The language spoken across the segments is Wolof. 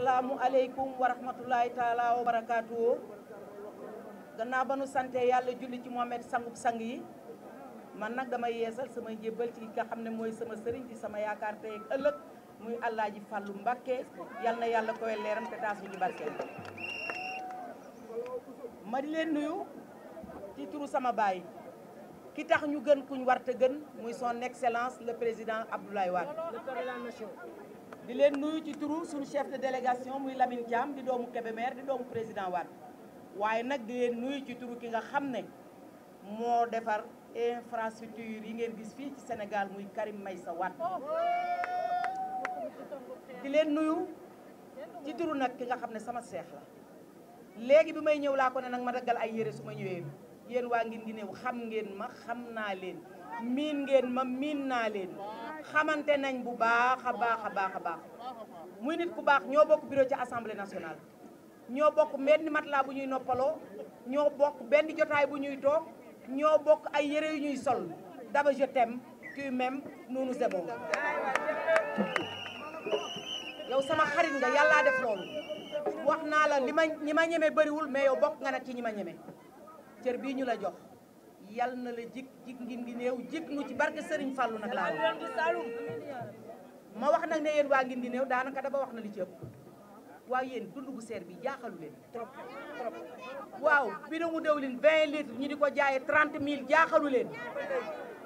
asalaamualeykum wa rahmatullahi taala wa barakaatu. gannaaw ba nu sante yàlla julli ci Mohamed sangub sang yi man nag damay yeesal sama njébbal ci nga xam ne mooy sama sëriñ ci sama yaakaar tey ak ëllëg muy Alaaji Fàllu Mbàkke yal na yàlla koy leeram te taasu ci barkeel. ma di leen nuyu ci turu sama baay ki tax ñu gën kuñ warte gën muy son excellence le président Abdoulaye Wade. di leen nuyu ci turu suñu chef de délégation muy Lamine Thiam di doomu Kébémer di doomu président Wade waaye nag di leen nuyu ci turu ki nga xam ne moo defar infrastructure yi ngeen gis fii ci Sénégal muy Karim Meïssa Wade. di leen nuyu ci turu nag ki nga xam ne sama seex la léegi bi may ñëw laa ko ne nag ma daggal ay yére su ma ñëwee yéen waa Guinguinéo xam ngeen ma xam naa leen miin ngeen ma miin naa leen xamante nañ bu baax a baax a baax a baax muy nit ku baax ñoo bokk bureau ci assemblée nationale ñoo bokk benn matelas bu ñuy noppaloo ñoo bokk benn jotaay bu ñuy toog ñoo bokk ay yére yu ñuy sol Daba je t'aime tu m'aimes nous nous aimons yow sama xarit nga yàllaa def loolu wax naa la ñi ma ñeme bëriwul mais yow bokk nga nag ci ñi ma ñeme cër bii ñu la jox yal na la jig Guinguinéo jig nu ci barke Serigne Fallou nag laa ma wax nag ne yéen waa Guinguinéo daanaka daba wax na li ci ëpp waaye yéen dund gu seer bi jaaxalu leen trop waaw bidon mu dewlin 20 litres ñu di ko jaayee 30 000 jaaxalu leen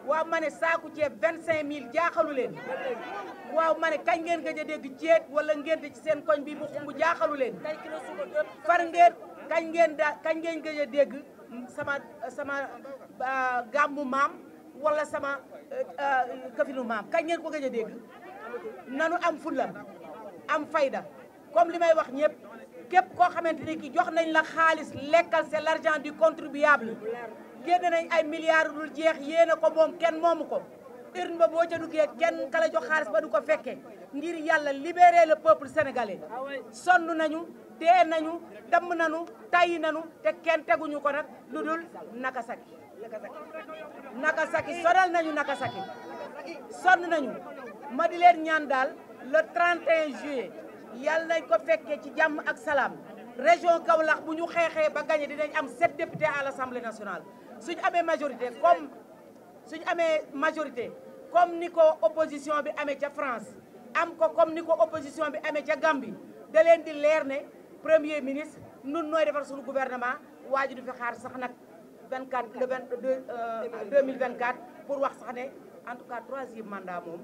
waaw ma ne saaku ceeb 25 000 jaaxalu leen waaw ma ne kañ ngeen gëj a dégg ceet wala ngeen ci seen koñ bi bu xumb jaaxalu leen far ngeen kañ ngeen gëj a dégg sama gàmmu maam wala sama këfinu maam kañ ngeen ko gëj a dégg nanu am fulla am fayda comme li may wax ñëpp képp koo xamante ni ki jox nañ la xaalis lekkal c'est l'argent du contribuable génne nañ ay milliards dul jeex yéena ko moom kenn moomu ko urne ba boo ca duggee kenn kala jox xaalis ba du ko fekke ngir yàlla libérer le peuple sénégalais sonn nañu dee nañu damm nañu tayyi nañu te kenn teguñu ko nag lu dul Nagasaki sonal nañu Nagasaki sonn nañu ma di leen ñaan daal le 31 juillet yàlla nañ ko fekkee ci jàmm ak salaam région Kaolack bu ñu xeexee ba gagné dinañ am 7 députés à l'Assemblée nationale suñu amee majorité comme ni ko opposition bi amee ca France am ko comme ni ko opposition bi amee ca Gambie da leen di leer ne premier ministre nun nooy defar suñu gouvernement waa ji du fi xaar sax nag 2024 pour wax sax ne en tout cas 3e mandat moom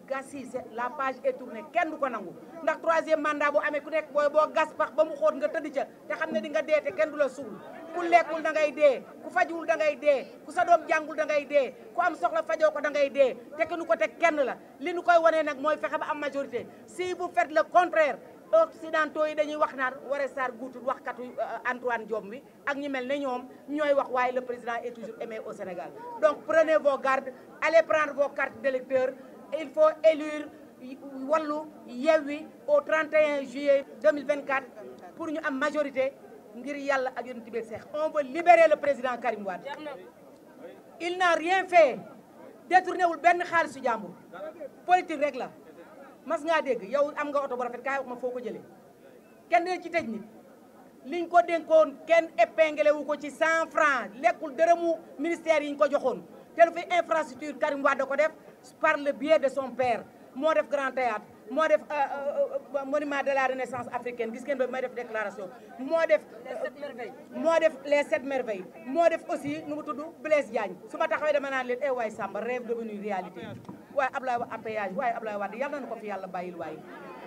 gas yi la page est tournée kenn du ko nangu ndax 3e mandat bu amee ku nekk boo gas pax ba mu xóot nga tëdd ca te xam ne di nga dee te kenn du la suul ku lekkul da ngay dee ku fajuwul da ngay dee ku sa doom jàngul da ngay dee ku am soxla fajoo ko da ngay dee te ki nu ko teg kenn la li nu koy wanee nag mooy fexe ba am majorité si vous faites le contraire occidentaux yi dañuy wax naan Woré Sarr guutul waxkatu Antoine Diome bi ak ñi mel ne ñoom ñooy wax waaye le président est toujours aimé au Sénégal donc prenez vos gardes allez prendre vos cartes d'électeurs il faut élire Wallu Yewwi au 31 juillet 2024 pour ñu am majorité ngir yàlla ak yonent bi Seex on veut libérer le président Karim Wade il n'a rien fait détourné wul benn xaalisu jàmbur politique rek la mas ngaa dégg yow am nga oto bu rafet kaay wax ma foo ko jëlee kenn dina ci tëj nit liñ ko dénkoon kenn épinglé wu ko ci 100 francs lekkul dërëmu ministère yi ñu ko joxoon te lu fi infrastructure Karim Wade ko def par le biais de son père moo def Grand Théâtre moo def monument de la renaissance africaine gis ngeen ba may def déclaration moo def les 7 merveilles moo def aussi nu mu tudd Blaise Diagne su ma taxawee dama naan leen waay Samba rêve devenu réalité waaye Ablaye appayage waaye Ablaye Wade yàlla na ko fi yàlla bàyyil waaye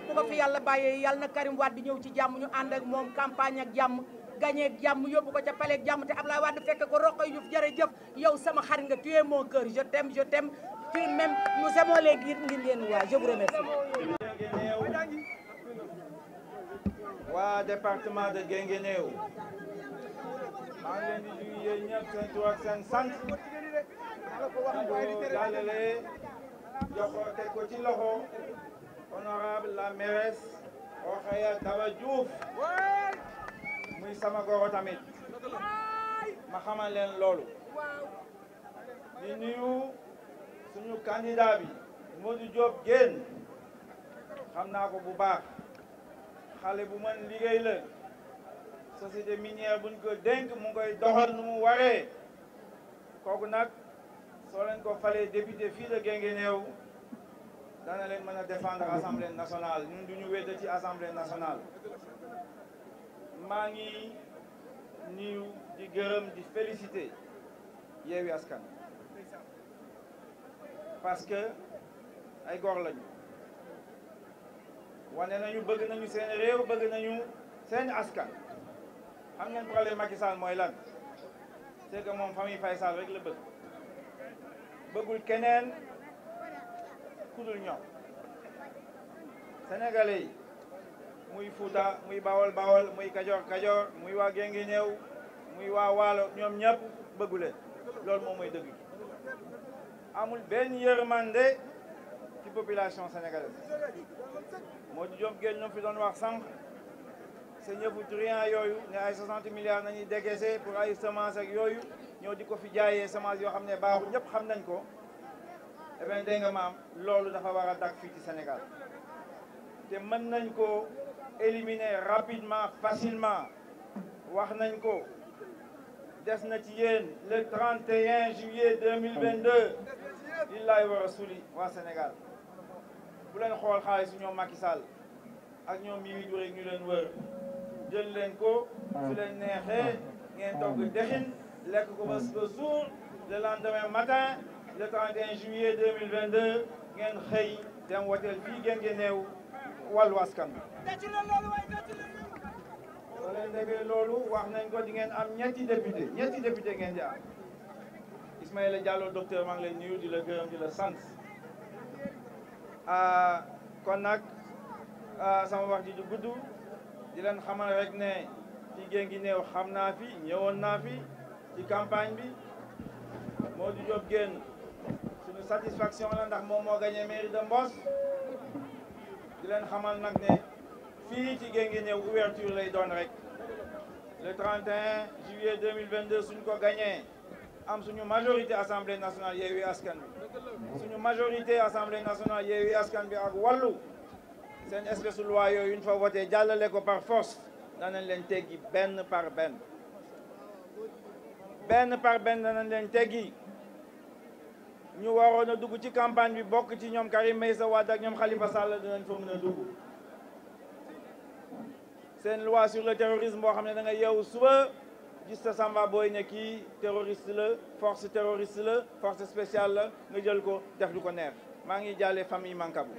bu ko fi yàlla bàyyee yàlla na Karim Wade di ñëw ci jàmm ñu ànd ak moom campagne ak jàmm gagné ak jàmm yóbbu ko ca palais ak jàmm te Ablaye Wade fekk ko Rokhaya Diouf jërëjëf yow sama xarit nga tu es mon cœur je t'aime tu même nous aimons les Guinguinéois je vous remercie. waa département de Guinguinéo maa ngi leen di nuyu yéen ñëpp seen tur ak seen sant ko jàllale jox ko teg ko ci loxo honorable la mairesse Rokhaya Daba Diouf muy sama goro tamit ma xamal leen loolu di nuyu suñu candidat bi Modou Diop Diène xam naa ko bu baax xale bu mën liggéey la société minière buñ ko dénk mu koy doxal nu mu waree kooku nag soo leen ko falee député fii de Guinguinéo dana leen mën a défendre assemblée nationale ñun duñu wédda ci assemblée nationale maa ngi nuyu di gërëm di féliciter Yewwi Askan parce que ay góor lañu wane nañu bëgg nañu seen réew bëgg nañu seen askan xam ngeen problème Macky Sall mooy lan c'est que moom famille Faye Sall rek la bëgg bëggul keneen ku dul ñoom sénégalais yi muy Fouta muy Bawol Bawol muy Kajoor Kajoor muy waa Guinguinéo muy waa Waalo ñoom ñëpp bëggu leen loolu moom mooy dëgg amul benn yërmande ci population sénégalaise Modou Diop Guèye ñoom fi doon wax sànq seen yëfu truand yooyu ne ay 60 milliards nañuy décaissé pour ay semences ak yooyu ñoo di ko fi jaayee semence yoo xam ne baaxul ñëpp xam nañ ko eh bien dégg nga maam loolu dafa war a dakk fii ci Sénégal te mën nañ ko éliminer rapidement facilement wax nañ ko des na ci yéen le 31 juillet 2022 lillahi wa rasuli waa Sénégal bu leen xool xaalis su ñoom Macky Sall ak ñoom Mimi Touré ñu leen wër jël leen ko su leen neexee ngeen togg dexin lekk ko ba suur le lendemain matin le 31 juillet 2022 ngeen xëy dem woteel fii Guinguinéo Wallu Askan soo leen déggee loolu wax nañ ko di ngeen am ñetti député ngeen di am Ismaïla Diallo docteur maa ngi lay nuyu di la gërëm di la sant kon nag sama wax ji du gudd di leen xamal rek ne ci Guinguinéo xam naa fi ñëwoon naa fi ci campagne bi Modou Diop Guèye suñu satisfaction la ndax moom moo gagné mairie de Mbos di leen xamal nag ne fii ci Guinguinéo ouverture lay doon rek le 31 juillet 2022 suñ ko gagné am suñu majorité assemblée nationale Yewwi Askan Wi suñu majorité assemblée nationale Yewwi Askan Wi ak wàllu seen espèce de loi yooyu ñu fa voté jàllale ko par force danañ leen teggi benn par benn danañ leen teggi ñu waroon a dugg ci campagne bi bokk ci ñoom Karim Meïssa Wade ak ñoom Khalifa Sall dinañ fa mën a dugg seen loi sur le terrorisme boo xam ne da nga yeewu suba gis sa Samba booy ne kii terroriste la force terroriste la force spéciale la nga jël ko def lu ko neex maa ngi jaale famille Mankabou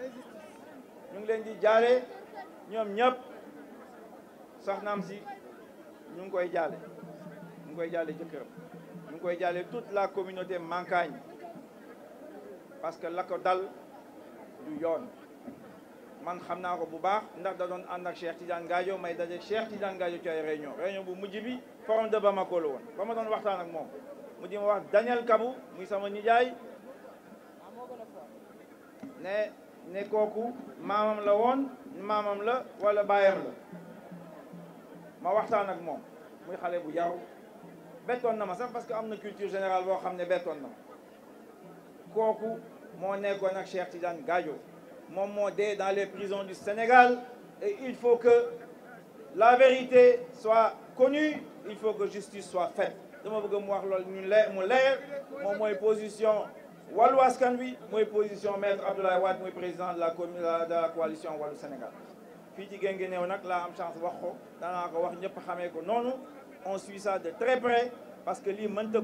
ñu ngi leen di jaale ñoom ñëpp soxnaam si ñu ngi koy jaale jëkkëram ñu ngi koy jaale toute la communauté Mankagne parce que la ko dal du yoon man xam naa ko bu baax ndax da doon ànd ak Cheikh Tidiane Gadio may daje Cheikh Tidiane Gadio ci ay réunion bu mujj bi forum de Bamako la woon ba ma doon waxtaan ak moom mu di ma wax Daniel Kabou muy sama nijaay ne kooku maamam la woon maamam la wala baayam la ma waxtaan ak moom muy xale bu yaru bettoon na ma sax parce que am na culture générale boo xam ne bettoon na ma kooku moo nekkoon ak Cheikh Tidiane Gadio moom moo dee dans les prisons du Sénégal et il faut que la vérité soit connue il faut que justice soit faite dama bëgg mu wax loolu mu leer moom mooy position Wallu Askan Wi mooy position maître Abdoulaye Wade mooy président de la coalition Wallu Sénégal fii ci Guinguinéo nag laa am chance wax ko danaa ko wax ñëpp xamee ko noonu on suit ça de très près parce que lii mënta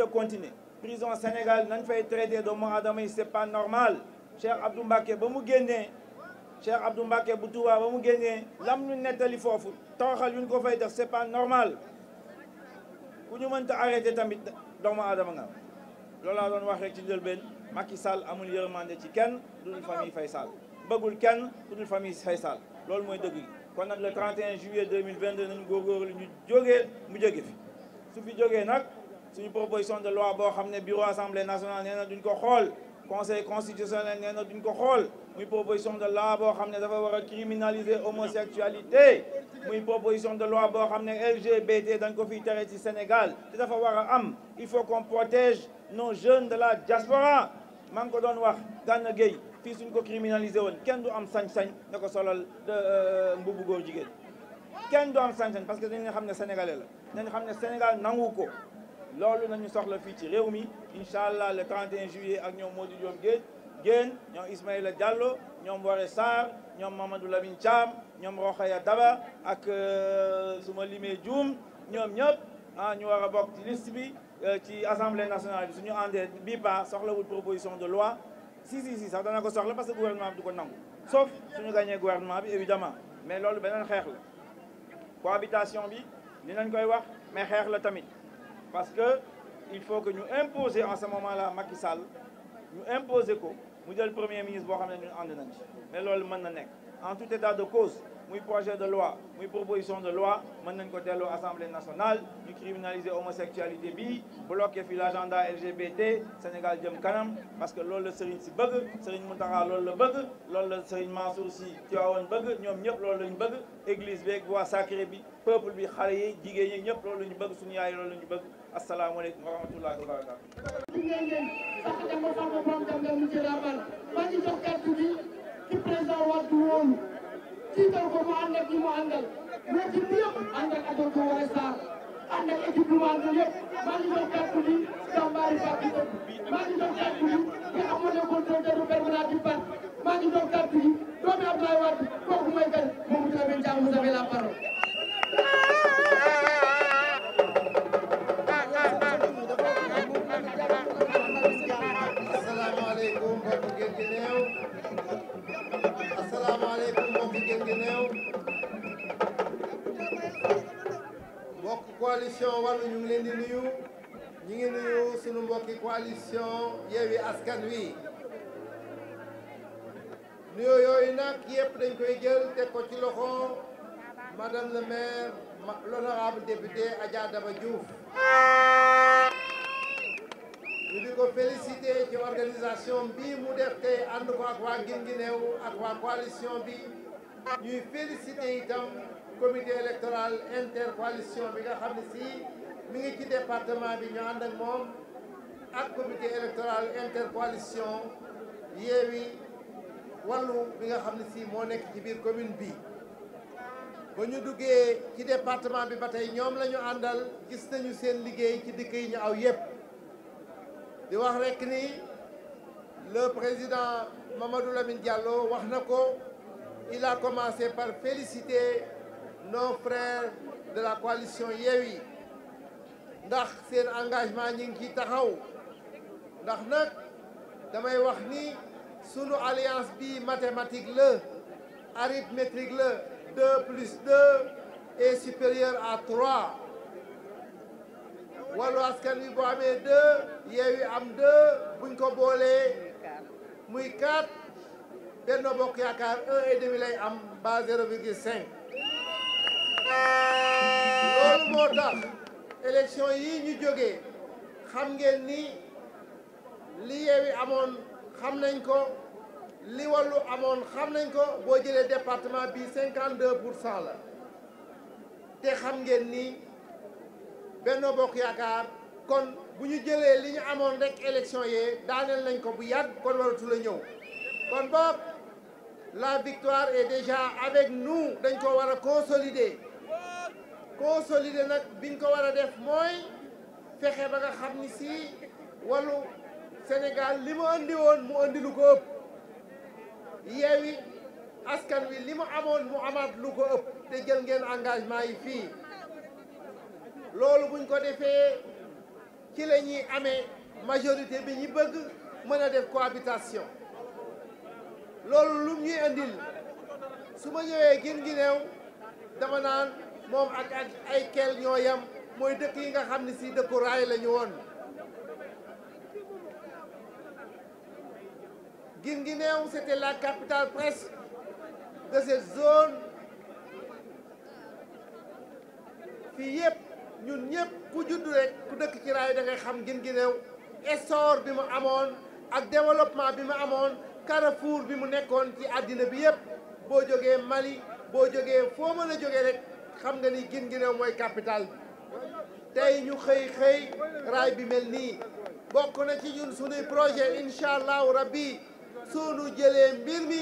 continuer prison Sénégal nañ fay traité doomu aadama yi c'est pas normal Cheikh Abdou Mbacké ba mu génnee Cheikh Abdou Mbacké bu Touba ba mu génnee lam ñu nettali foofu toroxal yu ñu ko fay def c'est pas normal ku ñu mënta arrêté tamit doomu aadama nga loolu laa doon wax rek ci njëlbeen Macky Sall amul yërmande ci kenn du dul famille Faye Sall bëggul kenn du dul famille Faye Sall loolu mooy dëgg gi kon nag le 31 juillet 2022 nañu góorgóorlu ñu jógee mu jóge fi su fi jógee nag suñu proposition de loi boo xam ne bureau assemblée nationale nee na duñ ko xool conseil constitutionnel nee na duñ ko xool muy proposition de loi boo xam ne dafa war a criminaliser homosexualité muy proposition de loi boo xam ne LGBT dañ ko fiy tere ci Sénégal te dafa war a am il faut qu'on protège nos jeunes de la diaspora maa ngi ko doon wax Gana Gueye fii suñ ko criminalisé woon kenn du am sañ-sañ nga ko solal mbubu góor jigéen kenn du am sañ-sañ parce que dañu xam ne sénégalais la dañu xam ne Sénégal nangu ko loolu nañu soxla fii ci réew mi incha allah le 31 juillet ak ñoom Modou Diop Guèye ñoom Ismaïla Diallo ñoom Woré Sarr ñoom Mamadou Lamine Thiam ñoom Rokhaya Daba ak su ma limee Dioum ñoom ñëpp ñu war a bokk ci liste bi ci assemblée nationale bi suñu àndee bii pas soxlawul proposition de loi si sax dana ko soxla parce que gouvernement bi du ko nangu sauf suñu gagné gouvernement bi évidemment mais loolu beneen xeex la cohabitation bi dinañ koy wax mais xeex la tamit parce que il faut que ñu imposer en ce moment là Macky Sall ñu imposer ko mu jël premier ministre boo xam ne ñun ànd nañ ci mais loolu mën na nekk en tout état de cause muy projet de loi muy proposition de loi mën nañ ko delloo assemblée nationale ñu criminaliser homosexualité bi bloqué fi l'agenda LGBT Sénégal jëm kanam parce que loolu la Serigne si bëgg Serigne Mountakha loolu la bëgg loolu la Serigne Mansour si Tivaouane bëgg ñoom ñëpp loolu lañu bëgg église beeg bois sacré bi peuple bi xale yi jigéen ñi ñëpp loolu la ñu bëgg suñu yaay loolu la ñu bëgg asalaamaaleykum wa rahmatullahi wa barakatuh maa ngi jox kàddu gi ci président Wade woon jiital ko mu ànd ak ñi mu àndal équipe bi yëpp ànd ak Adolphe Woré Sarr ànd ak équipe bi mu àndal yëpp maa ngi jox kàddu gi jàmbaari parti maa ngi jox kàddu gi ki amoon na contrôleur permanent du parti maa ngi jox kàddu gi doomi Abdoulaye Wade kooku may gan moom Mamadou Lamine Thiam vous avez la parole. asalaamaaleykum mbokki Guinguinéo asalaamaaleykum mbokki Guinguinéo mbokk coalition Wallu ñu ngi leen di nuyu ñu ngi nuyu sunu mbokki coalition Yewwi Askan Wi nuyoo yooyu nag yëpp dañ koy jël teg ko ci loxo madame le maire l'honorable député Adja Daba Diouf ñu di ko féliciter ci organisation bi mu def tey ànd ko ak waa Guinguinéo ak waa coalition bi ñuy féliciter itam comité électoral intercoalition bi nga xam ne si mi ngi ci département bi ñu ànd ak moom ak comité électoral intercoalition Yewwi Wallu bi nga xam ne si moo nekk ci biir commune bi ba ñu duggee ci département bi ba tey ñoom la ñu àndal gis nañu seen liggéey ci dëkk yi ñu aw yépp di wax rek ni le président Mamadou Lamine Diallo wax na ko il a commencé par féliciter nos frères de la coalition Yewwi ndax seen engagement ñi ngi ciy taxaw ndax nag damay wax ni sunu alliance bi mathématique la arithmétique la 2 plus 2 est supérieur à 3 Wallu Askan Wi boo amee 2 Yewwi am 2 buñ ko boolee muy 4 Benno Bokk Yaakaar 1,5 lay am ba 0,5 loolu moo tax élection yi ñu jógee xam ngeen ni li Yewwi amoon xam nañ ko li Wallu amoon xam nañ ko boo jëlee département bi 52% la te xam ngeen ni Benno Bokk Yaakaar kon bu ñu jëlee li ñu amoon rek élection yee daaneel nañ ko bu yàgg kon waratu la ñëw kon boog la victoire est déjà avec nous dañ ko war a consolider nag biñ ko war a def mooy fexe ba nga xam ni si Wallu Sénégal li mu andi woon mu andi lu ko ëpp Yewwi Askan Wi li mu amoon mu amaat lu ko ëpp te jël ngeen engagement yi fii loolu buñ ko defee ci la ñuy amee majorité bi ñi bëgg mën a def cohabitation loolu lu ñuy andil su ma ñëwee Guinguinéo dama naan moom ak ay kel ñoo yam mooy dëkk yi nga xam ne si dëkku raay la ñu woon Guinguinéo c'était la capitale presque de cette zone fii yëpp ñun ñëpp ku judd rek ku dëkk ci raay da ngay xam Guinguinéo essor bi mu amoon ak développement bi mu amoon carrefour bi mu nekkoon ci àddina bi yëpp boo jógee Mali boo jógee foo mën a jógee rek xam nga ni Guinguinéo mooy capitale bi tey ñu xëy raay bi mel nii bokk na ci ñun sunuy projet incha allahu rabbi suñu jëlee mbir mi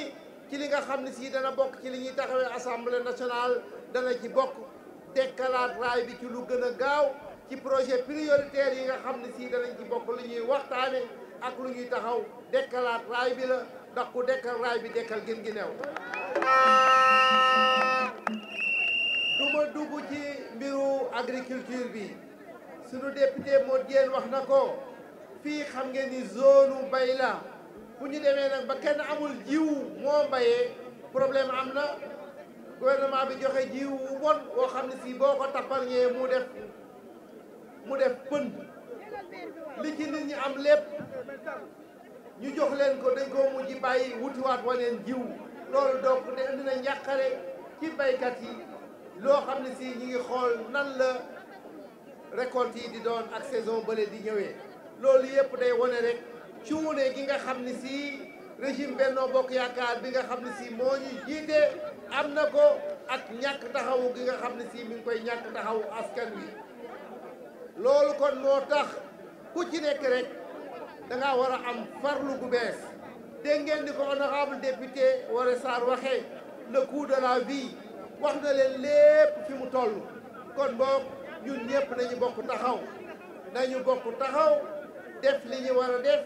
ci li nga xam ne si dana bokk ci li ñuy taxawee assemblée nationale dana ci bokk dekkalaat raay bi ci lu gën a gaaw ci projet prioritaire yi nga xam ne si danañ ci bokk lu ñuy waxtaane ak lu ñuy taxaw dekkalaat raay bi la ndax ku dekkal raay bi dekkal Guinguinéo du ma dugg ci mbiru agriculture bi sunu député Modou Diène wax na ko fii xam ngeen ni zone bay la bu ñu demee nag ba kenn amul jiw moo mbayee problème am na gouvernement bi joxe jiw wu bon boo xam ne si boo ko tapparñee mu def pënd li ci nit ñi am lépp ñu jox leen ko dañ ko mujj bàyyi wutiwaat waneen jiw loolu donc de indi na njàqare ci baykat yi loo xam ne si ñi ngi xool nan la récolte yi di doon ak saison bële di ñëwee loolu yëpp day wane rek cuune gi nga xam ne si régime Benno Bokk Yaakaar bi nga xam ne si moo ñu jiite am na ko ak ñàkk taxawu gi nga xam ne si mi ngi koy ñàkk taxawu askan wi loolu kon moo tax ku ci nekk rek da ngaa war a am farlu gu bees dégg ngeen di ko honorable député Woré Sarr waxee le coût de la vie wax na leen lépp fi mu toll kon boog ñun ñëpp nañu bokk taxaw def li ñu war a def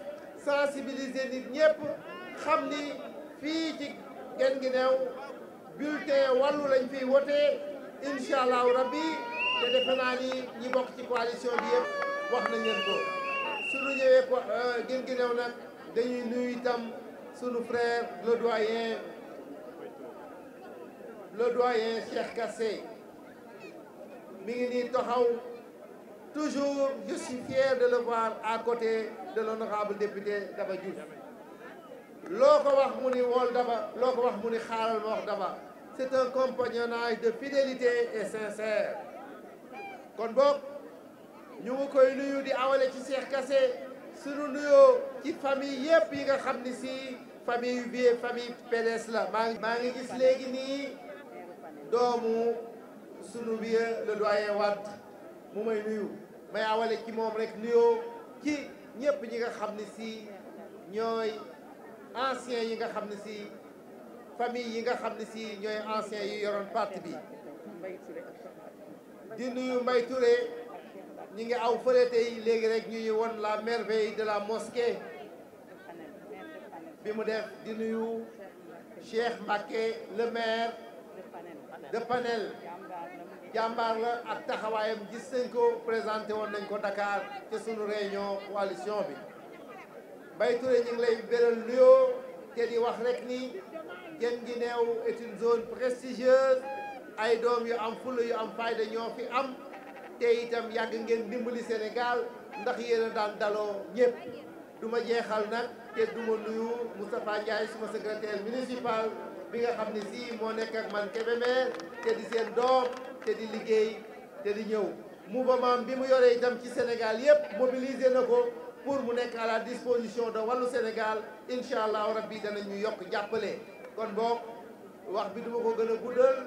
sensibiliser nit ñëpp xam ni fii ci Guinguinéo bulletin wàllu lañ fiy wotee incha allahu rabbi te defe naa ni ñi bokk ci coalition bi yëpp wax nañ leen ko suñu ñëwee ko Guinguinéo nag dañuy nuyu itam sunu frère le doyen Cheikh Kassé mi ngi nii taxaw toujours je suis fier de le voir à côté de l'honorable député Daba Diouf loo ko wax mu ni wool Daba loo ko wax mu ni xaaral ma wax Daba c'est un compagnonnage de fidélité et sincère kon boog ñu ngi koy nuyu di awale ci Cheikh Kassé sunu nuyoo ci famille yëpp yi nga xam ni si famille yu biir famille PDS la maa ngi gis léegi nii doomu sunu biir le doyen Wade mu may nuyu may awale ci moom rek nuyoo ci ñëpp ñi nga xam ne si ñooy anciens yi nga xam ne si famille yi nga xam ne si ñooy anciens yi yoroon parti bi di nuyu Mbaye Touré ñi ngi aw fële tey léegi rek ñuy won la merveille de la mosquée bi mu def di nuyu Cheikh Mbacké le maire de Panel jàmbaar la ak taxawaayam gis nañ ko présenté woon nañ ko Dakar ci sunu réunion coalition bi Mbaye Touré ñu ngi lay beral nuyoo te di wax rek ni Guinguinéo est une zone prestigieuse ay doom yu am fulla yu am fayda ñoo fi am te itam yàgg ngeen dimbali Sénégal ndax yéen a daan daloo ñëpp du ma jeexal nag te du ma nuyu Moustapha Ndiaye suma secrétaire municipal bi nga xam ne si moo nekk ak man Kébémer te di seen doom te di liggéey te di ñëw mouvement bi mu yoree itam ci Sénégal yëpp mobilisé na ko pour mu nekk à la disposition de wàllu Sénégal incha allahu rabbi danañu yokk jàppale kon boog wax bi duma ko gën a guddal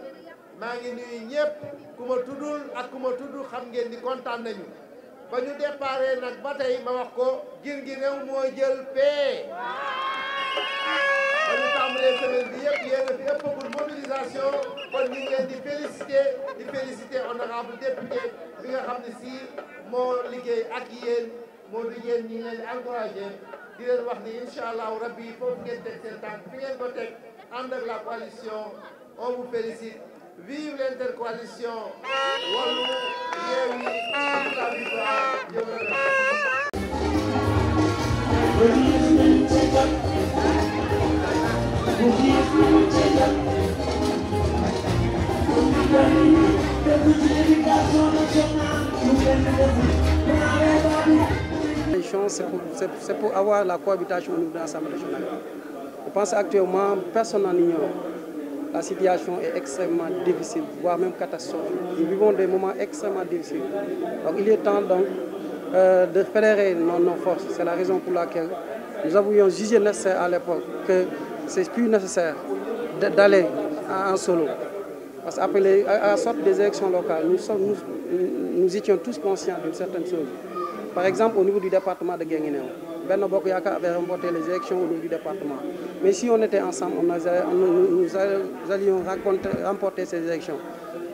maa ngi nuyu ñëpp ku ma tuddul ak ku ma tudd xam ngeen ni kontaan nañu ba ñu déparé nag ba tey ma wax ko Guinguinéo moo jël paie ba ñu tàmbalee semaine bi yëpp yéen a fi ëppagul mobilisation kon ñu ngi leen di féliciter honorable député bi nga xam ne si moo liggéey ak yéen moo di yéen ñi ngi leen di encouragé di leen wax ni incha allahu rabbi foofu ngeen teg seen tànk fi ngeen ko teg ànd ak la coalition on vous félicite. Vive l'intercoalition Wallu Yewwi la victoire. Je vous remercie. C'est pour avoir la cohabitation au niveau de l'Assemblée nationale. Je pense actuellement, personne n'en ignore. La situation est extrêmement difficile, voire même catastrophique. Nous vivons des moments extrêmement difficiles. Donc il est temps donc de fédérer nos forces. C'est la raison pour laquelle nous avions jugé nécessaire à l'époque que c'est plus nécessaire d'aller en solo. Parce qu'après à la sortie des élections locales, nous étions tous conscients d'une certaine chose. Par exemple, au niveau du département de Guinguinéo, Benno Bokk Yakaar avait remporté les élections au niveau du département. Mais si on était ensemble, nous allions remporter ces élections.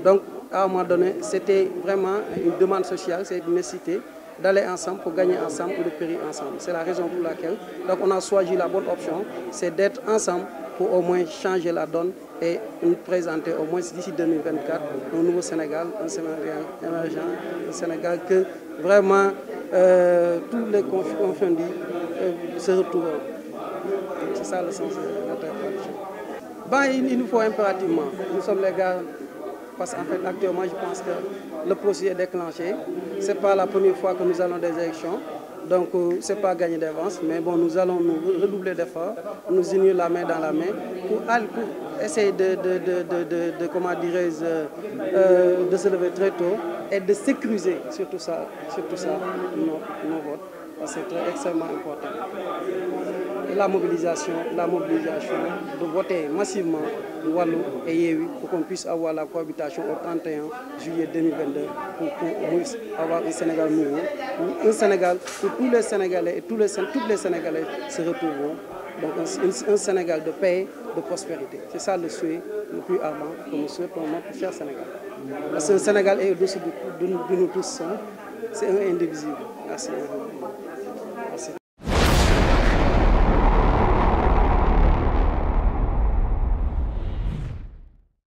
Donc, à un moment donné, c'était vraiment une demande sociale, c'est une nécessité d'aller ensemble pour gagner ensemble ou de périr ensemble. C'est la raison pour laquelle donc on a choisi la bonne option, c'est d'être ensemble pour au moins changer la donne et nous présenter au moins d'ici 2024 un nouveau Sénégal, un Sénégal émergent, un Sénégal que vraiment tous les confondus se retrouvent. C'est ça le sens de notre coalition. Il nous faut impérativement, nous sommes les gars, parce qu'en fait actuellement je pense que le processus est déclenché. Ce n'est pas la première fois que nous allons des élections, donc ce n'est pas gagner d'avance, mais bon, nous allons nous redoubler d'efforts, nous unir la main dans la main pour essayer comment dirais-je, de se lever très tôt et de sécuriser surtout ça nos votes, parce que c'est extrêmement important. Et la mobilisation de voter massivement Wallu et Yewwi pour qu'on puisse avoir la cohabitation au 31 juillet 2022 pour avoir un Sénégal nouveau, un Sénégal où tous les Sénégalais et toutes les Sénégalais se retrouveront. Donc un Sénégal de paix, de prospérité. C'est ça le souhait le plus ardent que nous souhaitons notre cher Sénégal. Parce que le Sénégal est au-dessus de nous tous, c'est un indivisible. Merci.